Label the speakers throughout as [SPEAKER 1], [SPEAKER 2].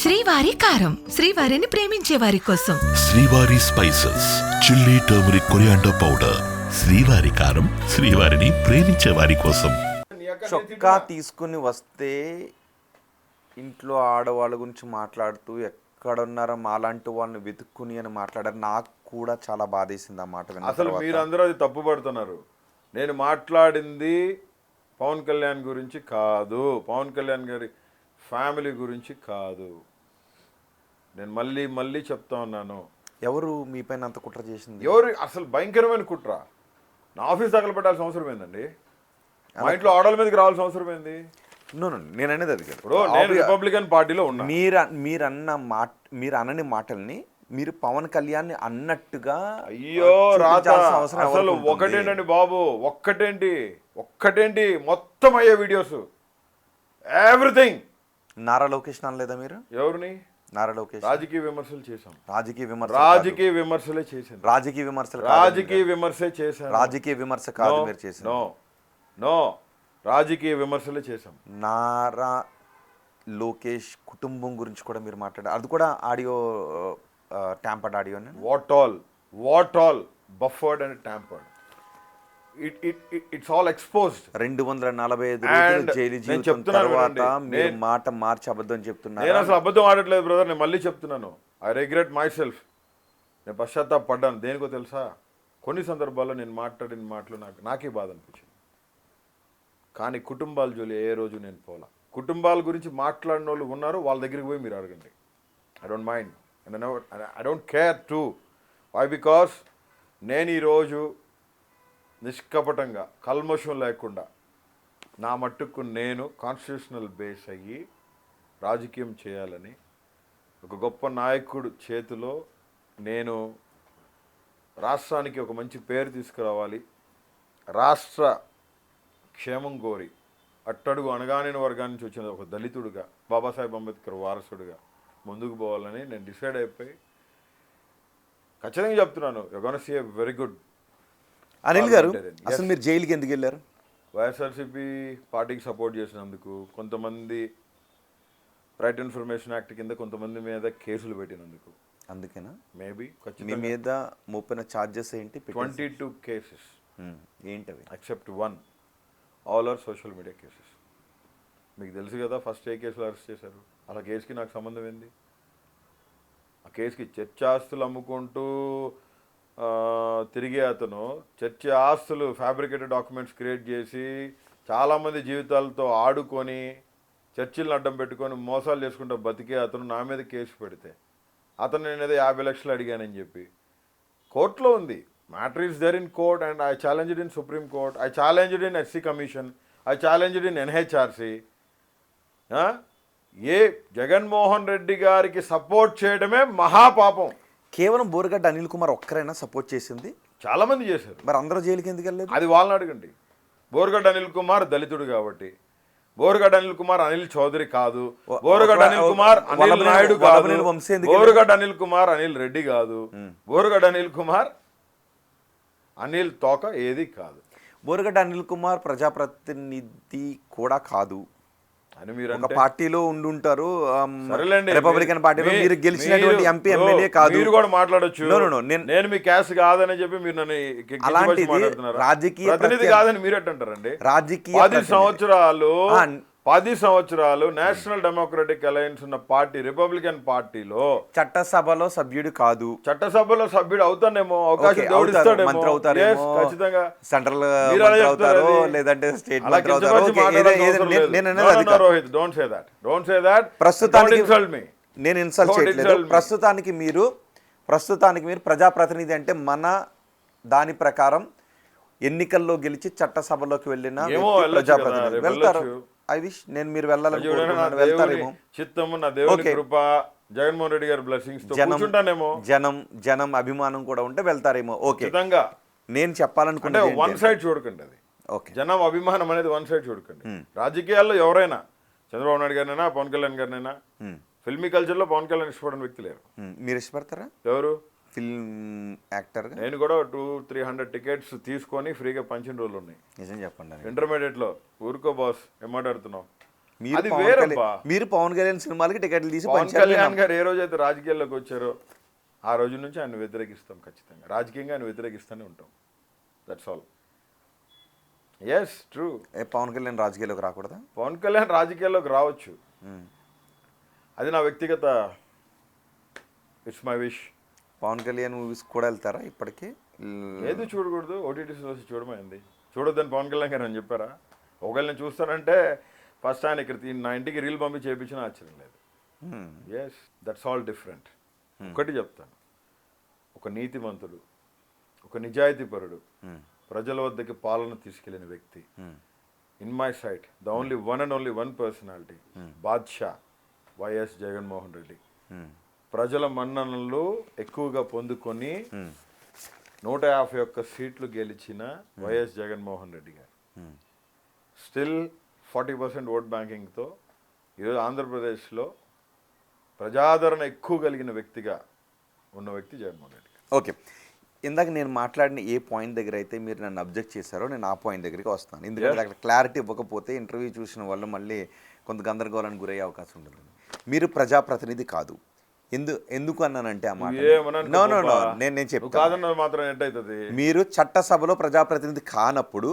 [SPEAKER 1] శ్రీవారి కారం, శ్రీవారిని ప్రేమించే వారి కోసం.
[SPEAKER 2] శ్రీవారి spices, chilli, turmeric, coriander powder. శ్రీవారి కారం, శ్రీవారిని ప్రేమించే వారి కోసం.
[SPEAKER 3] చొక్కా తీసుకుని వస్తే ఇంట్లో ఆడవాళ్ళ గురించి మాట్లాడుతూ ఎక్కడున్నారో మాలాంటి వాళ్ళని వెతుక్కుని అని మాట్లాడారు. నాకు కూడా చాలా బాధేసింది ఆ మాట విన్న
[SPEAKER 4] అసలు
[SPEAKER 3] తర్వాత.
[SPEAKER 4] మీరందరూ అది తప్పుపడుతున్నారు. నేను మాట్లాడింది పవన్ కళ్యాణ్ గురించి కాదు, పవన్ కళ్యాణ్ గారి ఫ్యామిలీ గురించి కాదు. నేను మళ్ళీ మళ్ళీ చెప్తా ఉన్నాను.
[SPEAKER 3] ఎవరు మీ పైన అంత కుట్ర చేసింది?
[SPEAKER 4] ఎవరు అసలు భయంకరమైన కుట్ర. నా ఆఫీస్ తగలబెట్టాల్సిన అవసరం ఏందండి? మా ఇంట్లో ఆడవాళ్ళ మీదకి రావాల్సిన అవసరం ఏంది?
[SPEAKER 3] నేను అనేది అది కాదు.
[SPEAKER 4] ఇప్పుడు నేను రిపబ్లికన్ పార్టీలో ఉన్నా.
[SPEAKER 3] మీరు అనని మాటల్ని మీరు పవన్ కళ్యాణ్ అన్నట్టుగా
[SPEAKER 4] అయ్యో రాత
[SPEAKER 3] అవసరం
[SPEAKER 4] అసలు
[SPEAKER 3] ఎవరికి ఉంటుంది?
[SPEAKER 4] ఒకటేంటండి బాబు, ఒక్కటేంటి మొత్తం అయ్యే వీడియోస్ ఎవ్రీథింగ్.
[SPEAKER 3] నారా లోకేష్ అనలేదా మీరు?
[SPEAKER 4] ఎవరిని?
[SPEAKER 3] నారా లోకేష్.
[SPEAKER 4] రాజకీయ విమర్శలు చేశాం.
[SPEAKER 3] రాజకీయ
[SPEAKER 4] విమర్శలే చేశాను.
[SPEAKER 3] రాజకీయ విమర్శే చేశాను. రాజకీయ విమర్శ కాదు మీరు చేసింది.
[SPEAKER 4] నో రాజకీయ విమర్శలే చేశాం.
[SPEAKER 3] నారా లోకేష్ కుటుంబం గురించి కూడా మీరు మాట్లాడారు. అది కూడా audio tampered audio.
[SPEAKER 4] What all buffered and tampered. It's all exposed.
[SPEAKER 3] 245 రోజులు జైలు జీవితం తర్వాత మీరు మాట మార్చి అబద్ధం చెప్తున్నారు.
[SPEAKER 4] నేను అసలు అబద్ధం ఆడట్లేదు బ్రదర్, నేను మళ్ళీ చెప్తున్నాను. I regret my self. నేను పశ్చాత్తాపడ్డాను. దేనికో తెలుసా? కొన్ని సందర్భాల్లో నేను మాట్లాడిన మాటలు నాకే బాధ అనిపించింది. కానీ కుటుంబాల జోలి ఏ రోజు నేను పోలా. కుటుంబాల గురించి మాట్లాడిన వాళ్ళు ఉన్నారు, వాళ్ళ దగ్గరికి పోయి మీరు అడగండి. I don't mind and I don't care to. Why? Because నేను ఈరోజు నిష్కపటంగా కల్మషం లేకుండా నా మట్టుకు నేను కాన్స్టిట్యూషనల్ బేస్ అయ్యి రాజకీయం చేయాలని ఒక గొప్ప నాయకుడు చేతిలో నేను రాష్ట్రానికి ఒక మంచి పేరు తీసుకురావాలి, రాష్ట్ర క్షేమం కోరి అట్టడుగు అణగానిన వర్గాన్ని నుంచి వచ్చిన ఒక దళితుడిగా, బాబాసాహెబ్ అంబేద్కర్ వారసుడిగా ముందుకు పోవాలని నేను డిసైడ్ అయిపోయి ఖచ్చితంగా చెప్తున్నాను. You gonna see a very good.
[SPEAKER 3] Anil garu, అసలు మీరు జైలుకి ఎందుకు వెళ్ళారు?
[SPEAKER 4] వైఎస్ఆర్సీపీ పార్టీకి సపోర్ట్ చేసినందుకు, కొంతమంది రైట్ ఇన్ఫర్మేషన్ యాక్ట్ కింద కొంతమంది మీద కేసులు పెట్టినందుకు.
[SPEAKER 3] అందుకేనా?
[SPEAKER 4] మేబీ.
[SPEAKER 3] మీ మీద మోపిన ఛార్జెస్ ఏంటి?
[SPEAKER 4] 22 కేసెస్.
[SPEAKER 3] ఏంటవి?
[SPEAKER 4] Except 1. All are social media cases. మీకు తెలుసు కదా ఫస్ట్ ఏ కేసులో అరెస్ట్ చేశారు. అలా కేసుకి నాకు సంబంధం ఏంది? ఆ కేసుకి చర్చ ఆస్తులు అమ్ముకుంటూ తిరిగే అతను చర్చ ఆస్తులు ఫ్యాబ్రికేటెడ్ డాక్యుమెంట్స్ క్రియేట్ చేసి చాలామంది జీవితాలతో ఆడుకొని చర్చిలను అడ్డం పెట్టుకొని మోసాలు చేసుకుంటూ బతికే అతను నా మీద కేసు పెడితే అతను నేనేదో 50 లక్షలు అడిగానని చెప్పి కోర్టులో ఉంది. Matter is there in court and I challenged in supreme court, I challenged in SC commission, I challenged in NHRC. ఏ జగన్మోహన్ రెడ్డి గారికి సపోర్ట్ చేయడమే మహాపాపం.
[SPEAKER 3] కేవలం బోరగడ్డ అనిల్ కుమార్ ఒక్కరైనా సపోర్ట్ చేసింది?
[SPEAKER 4] చాలామంది చేశారు.
[SPEAKER 3] మరి అందరూ జైలుకి ఎందుకు వెళ్ళలేదు?
[SPEAKER 4] అది వాళ్ళని అడగండి. బోరగడ్డ అనిల్ కుమార్ దళితుడు కాబట్టి, బోరగడ్డ అనిల్ కుమార్ అనిల్ చౌదరి కాదు, బోరగడ్డ అనిల్ కుమార్ అనిల్ నాయుడు కాదు, బోరగడ్డ అనిల్ కుమార్ అనిల్ రెడ్డి కాదు, బోరగడ్డ అనిల్ కుమార్ అనిల్ తోక ఏది కాదు.
[SPEAKER 3] బోరగడ్డ అనిల్ కుమార్ ప్రజాప్రతినిధి కూడా కాదు
[SPEAKER 4] అని మీరు
[SPEAKER 3] ఒక పార్టీలో ఉండుంటారు. రిపబ్లికన్ పార్టీలో మీరు గెలిచినటువంటి ఎంపీ ఎమ్మెల్యే కాదు.
[SPEAKER 4] మీరు కూడా మాట్లాడొచ్చు. నేను మీ క్యాస్ట్ కాదని చెప్పి మీరు నన్ను
[SPEAKER 3] రాజకీయ
[SPEAKER 4] ప్రతినిధి కాదని మీరు ఎట్టంటారండి?
[SPEAKER 3] రాజకీయ
[SPEAKER 4] 10 సంవత్సరాలు నేషనల్ డెమోక్రటిక్ అలయన్స్ ఉన్న పార్టీ రిపబ్లికన్ పార్టీలో
[SPEAKER 3] చట్టసభలో సభ్యుడు కాదు.
[SPEAKER 4] చట్టసభలో సభ్యుడు అవుతానేమో, అవకాశం దేవుడిస్తాడేమో,
[SPEAKER 3] మంత్రి అవుతారేమో,
[SPEAKER 4] ఖచ్చితంగా
[SPEAKER 3] సెంట్రల్ మంత్రి అవుతారు, లేదంటే స్టేట్ మంత్రి అవుతారు.
[SPEAKER 4] Rohit, don't say that.
[SPEAKER 3] ప్రస్తుతానికి నేను ఇన్సల్ట్ చేయట్లేదు. ప్రస్తుతానికి మీరు ప్రజాప్రతినిధి అంటే మన దాని ప్రకారం ఎన్నికల్లో గెలిచి చట్టసభలోకి వెళ్ళిన ప్రజాప్రతినిధి వెళ్తారు. ఐ విష్ నేను మీరు వెళ్ళాలని వెళ్తారేమో.
[SPEAKER 4] చిత్తము నా దేవుని కృప, జగన్మోహన్ రెడ్డి గారి బ్లెస్సింగ్స్ తో కూర్చుంటానేమో.
[SPEAKER 3] జనం అభిమానం కూడా ఉంటే వెళ్తారేమో. ఓకే,
[SPEAKER 4] ఖచ్చితంగా.
[SPEAKER 3] నేను చెప్పాలనుకుంటే
[SPEAKER 4] వన్ సైడ్ చూడకండి. అది జనం అభిమానం అనేది వన్ సైడ్ చూడకండి. రాజకీయాల్లో ఎవరైనా, చంద్రబాబు నాయుడు గారినైనా, పవన్ కళ్యాణ్ గారినైనా, ఫిల్మీ కల్చర్ లో పవన్ కళ్యాణ్ ఇష్టపడిన వ్యక్తి లేరు.
[SPEAKER 3] మీరు ఇష్టపడతారా?
[SPEAKER 4] ఎవరు?
[SPEAKER 3] Film actor.
[SPEAKER 4] నేను కూడా 200-300 టికెట్స్ తీసుకొని ఫ్రీగా పంచిన రోజులు ఉన్నాయి.
[SPEAKER 3] నిజం చెప్పండి.
[SPEAKER 4] ఇంటర్మీడియట్ లో. ఊరుకో బాస్, ఏం మాట్లాడుతున్నావు?
[SPEAKER 3] మీరు
[SPEAKER 4] అది
[SPEAKER 3] పవన్
[SPEAKER 4] వేరబ్బా.
[SPEAKER 3] కళ్యాణ్ మీరు పవన్ కళ్యాణ్ సినిమాలకి టికెట్లు తీసి
[SPEAKER 4] పవన్
[SPEAKER 3] పంచారు.
[SPEAKER 4] కళ్యాణ్ గారు ఏ రోజైతే రాజకీయాల్లోకి వచ్చారో ఆ రోజు నుంచి ఆయన వ్యతిరేకిస్తాం ఖచ్చితంగా. రాజకీయంగా ఆయన వ్యతిరేకిస్తూనే ఉంటాం. That's all. Yes true.
[SPEAKER 3] Pawan Kalyan రాజకీయాల్లోకి రాకూడదా?
[SPEAKER 4] పవన్ కళ్యాణ్ రాజకీయాల్లోకి రావచ్చు, అది నా వ్యక్తిగత, it's my wish.
[SPEAKER 3] Pawan Kalyan movies కూడా వెళ్తారా ఇప్పటికీ?
[SPEAKER 4] ఏది చూడకూడదు, ఓటీటీస్లో వచ్చి చూడమైంది. చూడొద్దని పవన్ కళ్యాణ్ గారు అని చెప్పారా? ఒకవేళ నేను చూస్తానంటే ఫస్ట్ ఆయన ఇక్కడ నా ఇంటికి రీల్ పంపి చేయించినా ఆశ్చర్యం లేదు. Yes, that's all different. ఒకటి చెప్తాను, ఒక నీతిమంతుడు, ఒక నిజాయితీపరుడు, ప్రజల వద్దకి పాలన తీసుకెళ్లిన వ్యక్తి, in my sight the only one and only one personality, బాద్షా వైఎస్ జగన్మోహన్ రెడ్డి. ప్రజల మన్ననలు ఎక్కువగా పొందుకొని 151 సీట్లు గెలిచిన వైఎస్ జగన్మోహన్ రెడ్డి గారు స్టిల్ 40% ఓట్ బ్యాంకింగ్తో ఈరోజు ఆంధ్రప్రదేశ్లో ప్రజాదరణ ఎక్కువ కలిగిన వ్యక్తిగా ఉన్న వ్యక్తి జగన్మోహన్ రెడ్డి గారు.
[SPEAKER 3] ఓకే, ఇందాక నేను మాట్లాడిన ఏ పాయింట్ దగ్గర అయితే మీరు నన్ను అబ్జెక్ట్ చేశారో నేను ఆ పాయింట్ దగ్గరికి వస్తాను. ఎందుకంటే అక్కడ క్లారిటీ ఇవ్వకపోతే ఇంటర్వ్యూ చూసిన వాళ్ళు మళ్ళీ కొంత గందరగోళానికి గురయ్యే అవకాశం ఉంటుంది. మీరు ప్రజాప్రతినిధి కాదు. ఎందుకు అన్నానంటే ఆ మాట నేను చెప్తాను.
[SPEAKER 4] మాత్రం ఏంటవుతుంది,
[SPEAKER 3] మీరు చట్టసభలో ప్రజాప్రతినిధి కానప్పుడు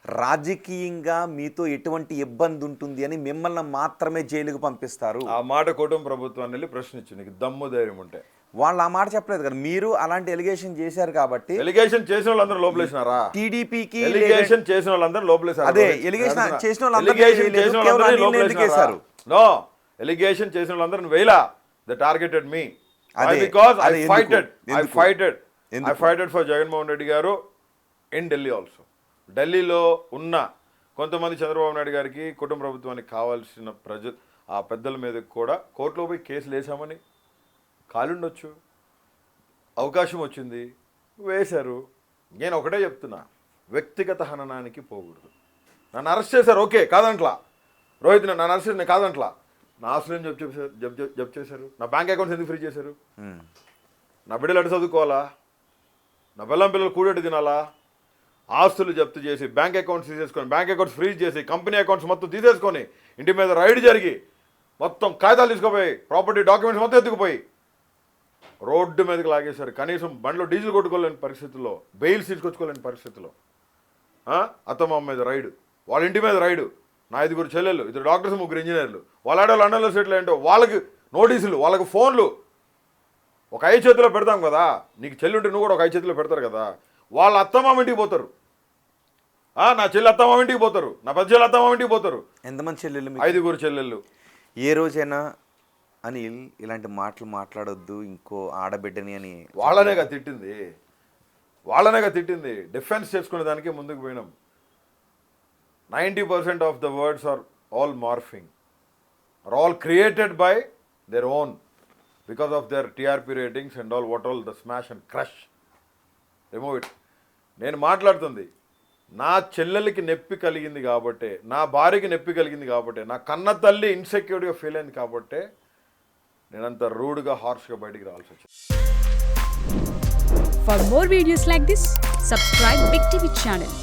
[SPEAKER 3] రాజకీయంగా మీతో ఎటువంటి ఇబ్బంది ఉంటుంది అని మిమ్మల్ని మాత్రమే జైలుకు పంపిస్తారు.
[SPEAKER 4] ఆ మాట కుటుంబ ప్రభుత్వాన్ని వెళ్ళి ప్రశ్నించు, నీకు దమ్ము ధైర్యం ఉంటే.
[SPEAKER 3] వాళ్ళు ఆ మాట చెప్పలేదు కదా, మీరు అలాంటి ఎలిగేషన్ చేశారు కాబట్టి.
[SPEAKER 4] ఎలిగేషన్ చేసిన వాళ్ళందరూ లోపలేసినారా?
[SPEAKER 3] టీడీపీకి
[SPEAKER 4] ఎలిగేషన్ చేసిన వాళ్ళందరూ లోపలేసారు.
[SPEAKER 3] అదే ఎలిగేషన్ చేసిన వాళ్ళందరూ
[SPEAKER 4] నో, ఎలిగేషన్ చేసిన వాళ్ళందరూ వేలా. They targeted me. Why? Because I fighted for Jagannath Reddy garu in Delhi also. ఢిల్లీలో ఉన్న కొంతమంది చంద్రబాబు నాయుడు గారికి కుటుంబ ప్రభుత్వానికి కావాల్సిన ఆ పెద్దల మీద కూడా కోర్టులో పోయి కేసులు వేసామని కాలుండొచ్చు, అవకాశం వచ్చింది, వేశారు. నేను ఒకటే చెప్తున్నా, వ్యక్తిగత హననానికి పోకూడదు. నన్ను అరెస్ట్ చేశారు, ఓకే కాదంట్లా. రోహిత్ నన్ను అరెస్ట్ చేసి నేను కాదంట్లా. నా ఆస్తులను జప్తు చేశారు, నా బ్యాంక్ అకౌంట్స్ ఎందుకు ఫ్రీ చేశారు? నా బిడ్డలు అటు చదువుకోవాలా? నా బెల్లం పిల్లలు కూడెట్టు తినాలా? ఆస్తులు జప్తు చేసి బ్యాంక్ అకౌంట్స్ తీసేసుకొని, బ్యాంక్ అకౌంట్స్ ఫ్రీజ్ చేసి, కంపెనీ అకౌంట్స్ మొత్తం తీసేసుకొని, ఇంటి మీద రైడ్ జరిగి మొత్తం కాగితాలు తీసుకుపోయి, ప్రాపర్టీ డాక్యుమెంట్స్ మొత్తం ఎత్తుకుపోయి రోడ్డు మీదకి లాగేశారు. కనీసం బండ్లో డీజిల్ కొట్టుకోలేని పరిస్థితుల్లో, బెయిల్స్ తీసుకొచ్చుకోలేని పరిస్థితుల్లో అత్తమ్మ మీద రైడు, వాళ్ళ ఇంటి మీద రైడు. నా 5 చెల్లెళ్ళు, 2 డాక్టర్స్, 3 ఇంజనీర్లు, వాళ్ళ ఆడో లండన్లో సెటిల్ ఏంటో వాళ్ళకి నోటీసులు, వాళ్ళకి ఫోన్లు. ఒక 5 చేతిలో పెడతాం కదా, నీకు చెల్లి ఉంటే నువ్వు కూడా ఒక 5 చేతిలో పెడతారు కదా. వాళ్ళ అత్తమామ ఇంటికి పోతారు, నా చెల్లి అత్తమామ ఇంటికి పోతారు, నా పెద్ద చెల్లి అత్తమామ ఇంటికి పోతారు.
[SPEAKER 3] ఎంతమంది చెల్లెళ్ళు?
[SPEAKER 4] 5 చెల్లెళ్ళు.
[SPEAKER 3] ఏ రోజైనా అనిల్ ఇలాంటి మాటలు మాట్లాడొద్దు ఇంకో ఆడబిడ్డని అని
[SPEAKER 4] వాళ్ళనేగా తిట్టింది. డిఫెన్స్ చేసుకునే దానికి ముందుకు పోయినాం. 90% of the words are all morphing, are all created by their own, because of their TRP ratings and all, what all the smash and crush. Remove it. నేను మాట్లాడుతుంది నా చెల్లెలకి నొప్పి కలిగింది కాబట్టి, నా భార్యకి నొప్పి కలిగింది కాబట్టి, నా కన్న తల్లి ఇన్సెక్యూర్గా ఫీల్ అయింది కాబట్టి నేనంత రూడ్గా హార్ష్గా బయటికి రావాల్సి వచ్చింది.
[SPEAKER 5] For more videos like this, subscribe Big TV channel.